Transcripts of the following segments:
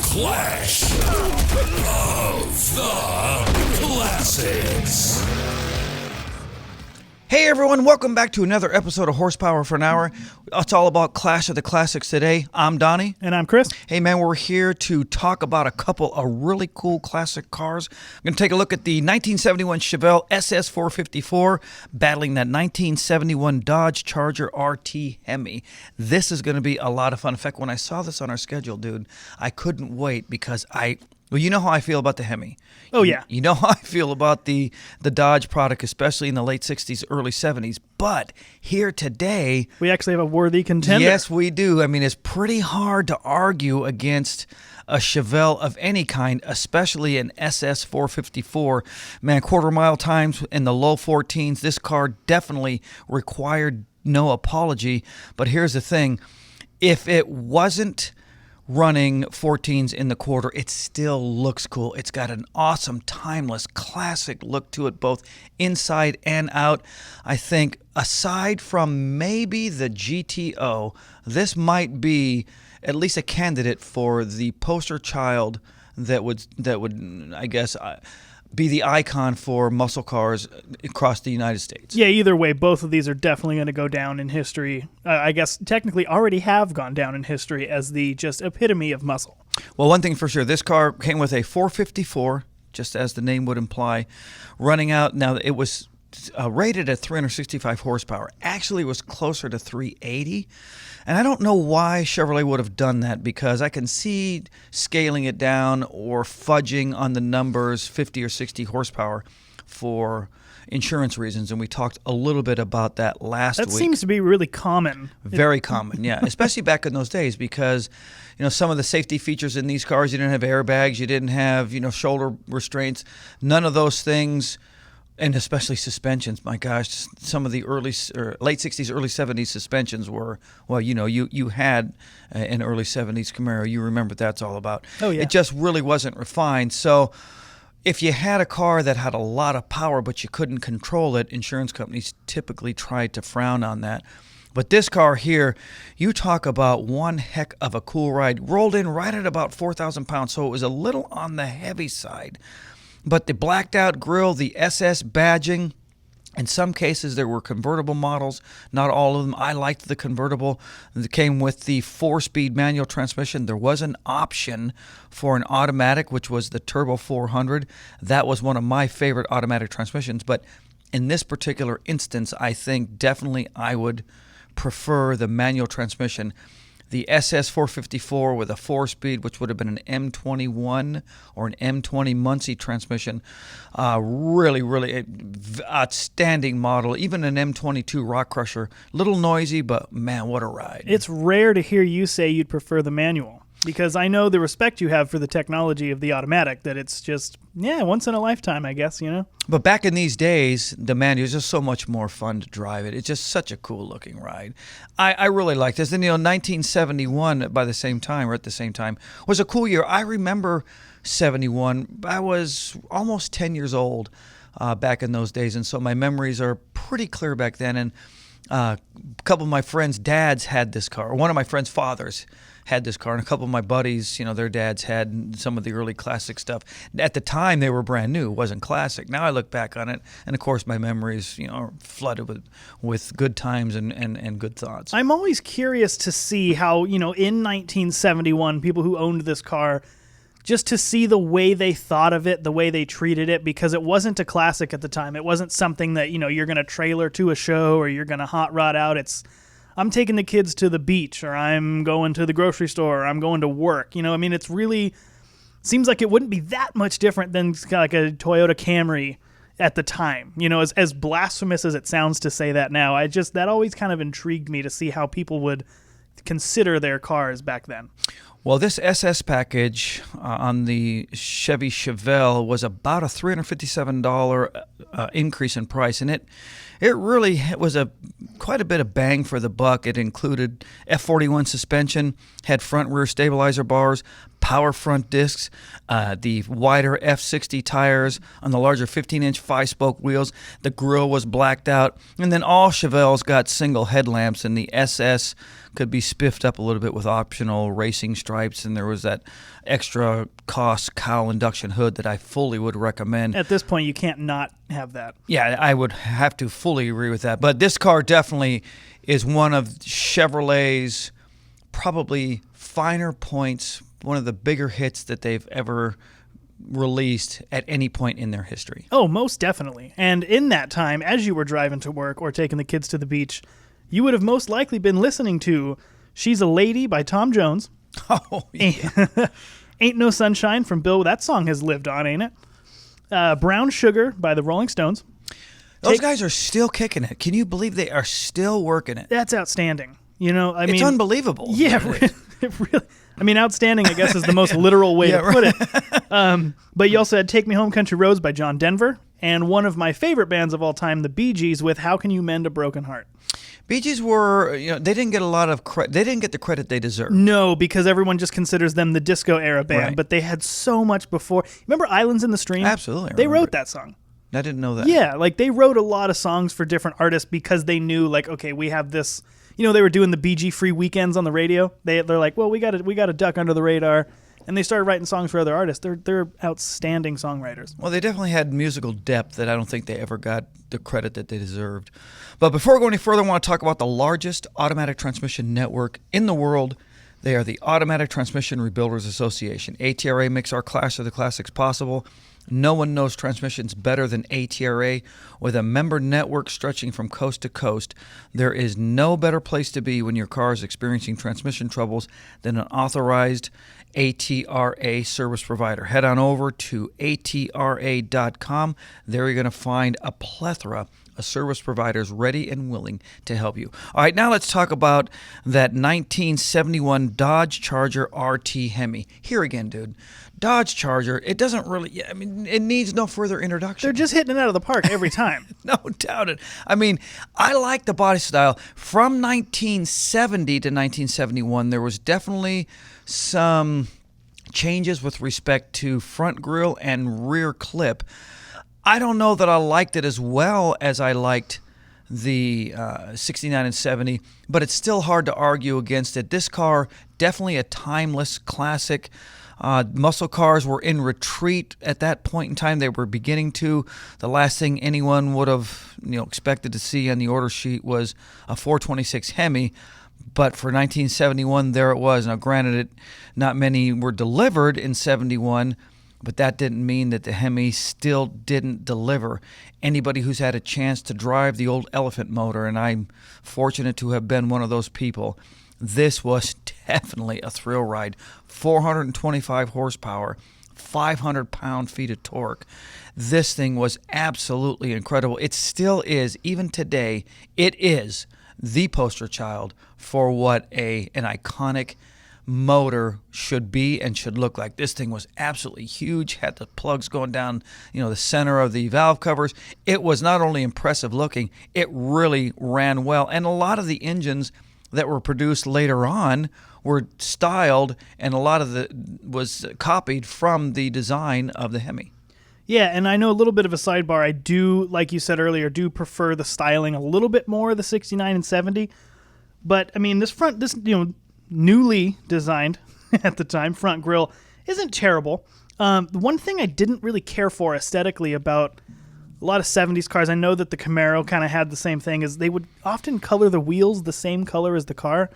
Clash of the Classics. Hey everyone, welcome back to another episode of Horsepower for an Hour. It's all about Clash of the Classics today. I'm Donnie. And I'm Chris. Hey man, we're here to talk about a couple of really cool classic cars. We're going to take a look at the 1971 Chevelle SS454 battling that 1971 Dodge Charger RT Hemi. This is going to be a lot of fun. In fact, when I saw this on our schedule, dude, I couldn't wait because well, you know how I feel about the Hemi. Oh, yeah. You know how I feel about the Dodge product, especially in the late 60s, early 70s. But here today... we actually have a worthy contender. Yes, we do. I mean, it's pretty hard to argue against a Chevelle of any kind, especially an SS454. Man, quarter-mile times in the low 14s. This car definitely required no apology. But here's the thing. If it wasn't running 14s in the quarter, it still looks cool. It's got an awesome, timeless, classic look to it, both inside and out. I think aside from maybe the GTO, this might be at least a candidate for the poster child that would I guess be the icon for muscle cars across the United States. Yeah, either way, both of these are definitely going to go down in history. I guess technically already have gone down in history as the just epitome of muscle. Well, one thing for sure, this car came with a 454, just as the name would imply, running out. Now, it was rated at 365 horsepower. Actually, it was closer to 380. And I don't know why Chevrolet would have done that, because I can see scaling it down or fudging on the numbers 50 or 60 horsepower for insurance reasons. And we talked a little bit about that last week. That seems to be really common. Very common, yeah. Especially back in those days, because some of the safety features in these cars, you didn't have airbags, you didn't have shoulder restraints, none of those things. And especially suspensions, my gosh, some of the late 60s, early 70s suspensions were, well, you had an early 70s Camaro. You remember what that's all about. Oh, yeah. It just really wasn't refined. So if you had a car that had a lot of power but you couldn't control it, insurance companies typically tried to frown on that. But this car here, you talk about one heck of a cool ride. Rolled in right at about 4,000 pounds, so it was a little on the heavy side. But the blacked out grille, the SS badging, in some cases there were convertible models, not all of them. I liked the convertible. It came with the 4-speed manual transmission. There was an option for an automatic, which was the Turbo 400. That was one of my favorite automatic transmissions. But in this particular instance, I think definitely I would prefer the manual transmission. The SS454 with a 4-speed, which would have been an M21 or an M20 Muncie transmission. Really, really outstanding model. Even an M22 Rock Crusher. Little noisy, but man, what a ride. It's rare to hear you say you'd prefer the manual, because I know the respect you have for the technology of the automatic, that it's just, once in a lifetime, I guess, But back in these days, the manual is just so much more fun to drive it. It's just such a cool looking ride. I really like this. And 1971 at the same time, was a cool year. I remember 71. I was almost 10 years old back in those days, and so my memories are pretty clear back then. And a couple of my friends' dads had this car. One of my friends' fathers had this car, and a couple of my buddies, their dads had some of the early classic stuff. At the time, they were brand new. It wasn't classic. Now I look back on it, and of course, my memories, are flooded with good times and good thoughts. I'm always curious to see how, in 1971, people who owned this car, just to see the way they thought of it, the way they treated it, because it wasn't a classic at the time. It wasn't something that, you're going to trailer to a show or you're going to hot rod out. I'm taking the kids to the beach, or I'm going to the grocery store, or I'm going to work. It's really seems like it wouldn't be that much different than like a Toyota Camry at the time. As blasphemous as it sounds to say that now, that always kind of intrigued me to see how people would consider their cars back then. Well, this SS package on the Chevy Chevelle was about a $357 increase in price, and it really was quite a bit of bang for the buck. It included F41 suspension, had front rear stabilizer bars, power front discs, the wider F60 tires on the larger 15-inch 5-spoke wheels. The grille was blacked out. And then all Chevelles got single headlamps, and the SS could be spiffed up a little bit with optional racing stripes, and there was that extra cost cowl induction hood that I fully would recommend. At this point, you can't not have that. Yeah, I would have to fully agree with that. But this car definitely is one of Chevrolet's probably finer points, one of the bigger hits that they've ever released at any point in their history. Oh, most definitely. And in that time, as you were driving to work or taking the kids to the beach, you would have most likely been listening to She's a Lady by Tom Jones. Oh, yeah. Ain't No Sunshine from Bill. That song has lived on, ain't it? Brown Sugar by the Rolling Stones. Those guys are still kicking it. Can you believe they are still working it? That's outstanding. You know, I mean, it's unbelievable. Yeah, it really. I mean, outstanding, I guess, is the most literal way to put it. But you also had Take Me Home Country Roads by John Denver, and one of my favorite bands of all time, the Bee Gees, with How Can You Mend a Broken Heart. Bee Gees were, they didn't get a lot of credit. They didn't get the credit they deserve. No, because everyone just considers them the disco era band, Right. but they had so much before. Remember Islands in the Stream? Absolutely. They wrote that song. I didn't know that. Yeah, like they wrote a lot of songs for different artists because they knew, like, okay, we have this. You know, they were doing the BG free weekends on the radio. They're like, well, we got to duck under the radar, and they started writing songs for other artists. They're outstanding songwriters. Well, they definitely had musical depth that I don't think they ever got the credit that they deserved. But before we go any further, I want to talk about the largest automatic transmission network in the world. They are the Automatic Transmission Rebuilders Association. ATRA makes our Clash of the Classics possible. No one knows transmissions better than ATRA. With a member network stretching from coast to coast, there is no better place to be when your car is experiencing transmission troubles than an authorized ATRA service provider. Head on over to atra.com. There you're going to find a plethora of service providers ready and willing to help you. All right, now let's talk about that 1971 Dodge Charger RT Hemi. Here again, dude. Dodge Charger, it doesn't really, I mean, it needs no further introduction. They're just hitting it out of the park every time. No doubt it. I mean, I like the body style. From 1970 to 1971, there was definitely some changes with respect to front grille and rear clip. I don't know that I liked it as well as I liked the 69 and 70, but it's still hard to argue against it. This car, definitely a timeless classic. Muscle cars were in retreat at that point in time. They were beginning to. The last thing anyone would have expected to see on the order sheet was a 426 Hemi. But for 1971, there it was. Now, granted, not many were delivered in 71, but that didn't mean that the Hemi still didn't deliver. Anybody who's had a chance to drive the old Elephant motor, and I'm fortunate to have been one of those people, this was definitely a thrill ride. 425 horsepower, 500 pound-feet of torque. This thing was absolutely incredible. It still is, even today, it is the poster child for what an iconic motor should be and should look like. This thing was absolutely huge, had the plugs going down, the center of the valve covers. It was not only impressive looking, it really ran well. And a lot of the engines that were produced later on were styled, and a lot of the was copied from the design of the Hemi. Yeah, and I know a little bit of a sidebar. I do, like you said earlier, do prefer the styling a little bit more, the 69 and 70. But I mean, this newly designed at the time front grille isn't terrible. The one thing I didn't really care for aesthetically about a lot of 70s cars, I know that the Camaro kind of had the same thing, is they would often color the wheels the same color as the car,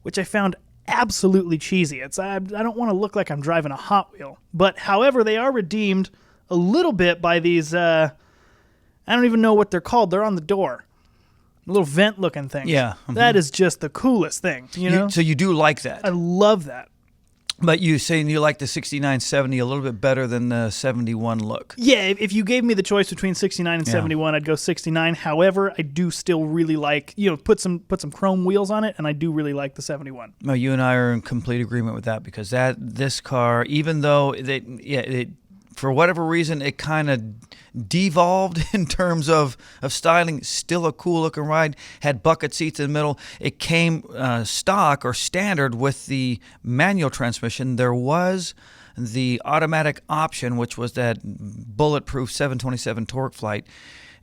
which I found absolutely cheesy. I don't want to look like I'm driving a Hot Wheel. But however, they are redeemed a little bit by these, I don't even know what they're called. They're on the door. Little vent looking things. Yeah. Mm-hmm. That is just the coolest thing, you know? So you do like that. I love that. But you saying you like the 69-70 a little bit better than the 71 look. Yeah, if you gave me the choice between 69 and 71, I'd go 69. However, I do still really like, put some chrome wheels on it, and I do really like the 71. Well, you and I are in complete agreement with that, because this car, even though for whatever reason, it kind of devolved in terms of styling. Still a cool looking ride. Had bucket seats in the middle. It came stock or standard with the manual transmission. There was the automatic option, which was that bulletproof 727 torque flight.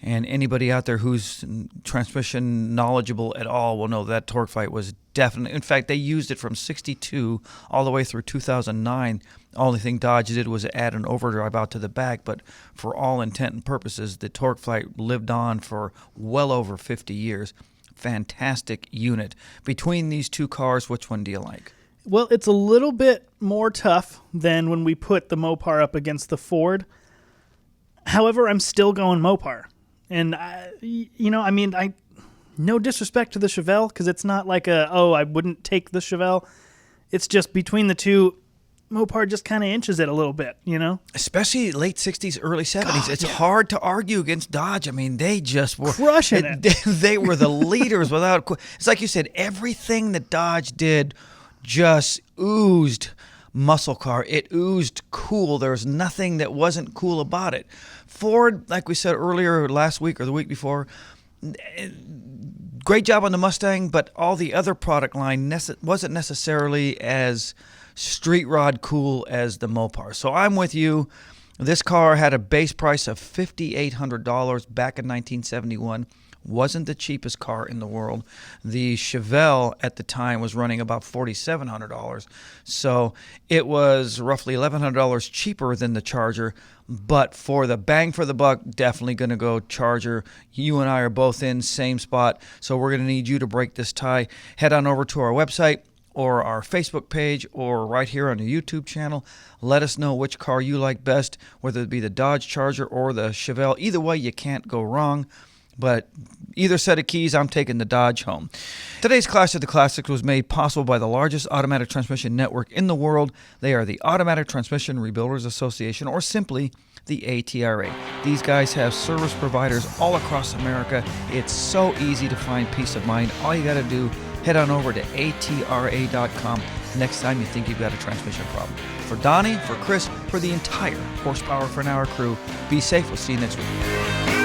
And anybody out there who's transmission knowledgeable at all will know that torque flight was definitely. In fact, they used it from 62 all the way through 2009. Only thing Dodge did was add an overdrive out to the back, but for all intent and purposes, the torque flight lived on for well over 50 years. Fantastic unit. Between these two cars, which one do you like? Well, it's a little bit more tough than when we put the Mopar up against the Ford. However, I'm still going Mopar. And, no disrespect to the Chevelle, because it's not like I wouldn't take the Chevelle. It's just between the two, Mopar just kind of inches it a little bit, Especially late 60s, early 70s. It's hard to argue against Dodge. I mean, they just were crushing it. They were the leaders without. It's like you said, everything that Dodge did just oozed muscle car. It oozed cool. There was nothing that wasn't cool about it. Ford, like we said earlier last week or the week before, great job on the Mustang, but all the other product line wasn't necessarily as street rod cool as the Mopar. So I'm with you. This car had a base price of $5,800 back in 1971. Wasn't the cheapest car in the world. The Chevelle at the time was running about $4,700. So it was roughly $1,100 cheaper than the Charger. But for the bang for the buck, definitely going to go Charger. You and I are both in same spot. So we're going to need you to break this tie. Head on over to our website or our Facebook page or right here on the YouTube channel. Let us know which car you like best, whether it be the Dodge Charger or the Chevelle. Either way, you can't go wrong. But either set of keys, I'm taking the Dodge home. Today's Clash of the Classics was made possible by the largest automatic transmission network in the world. They are the Automatic Transmission Rebuilders Association, or simply the ATRA. These guys have service providers all across America. It's so easy to find peace of mind. All you got to do, head on over to atra.com next time you think you've got a transmission problem. For Donnie, for Chris, for the entire Horsepower for an Hour crew, be safe. We'll see you next week.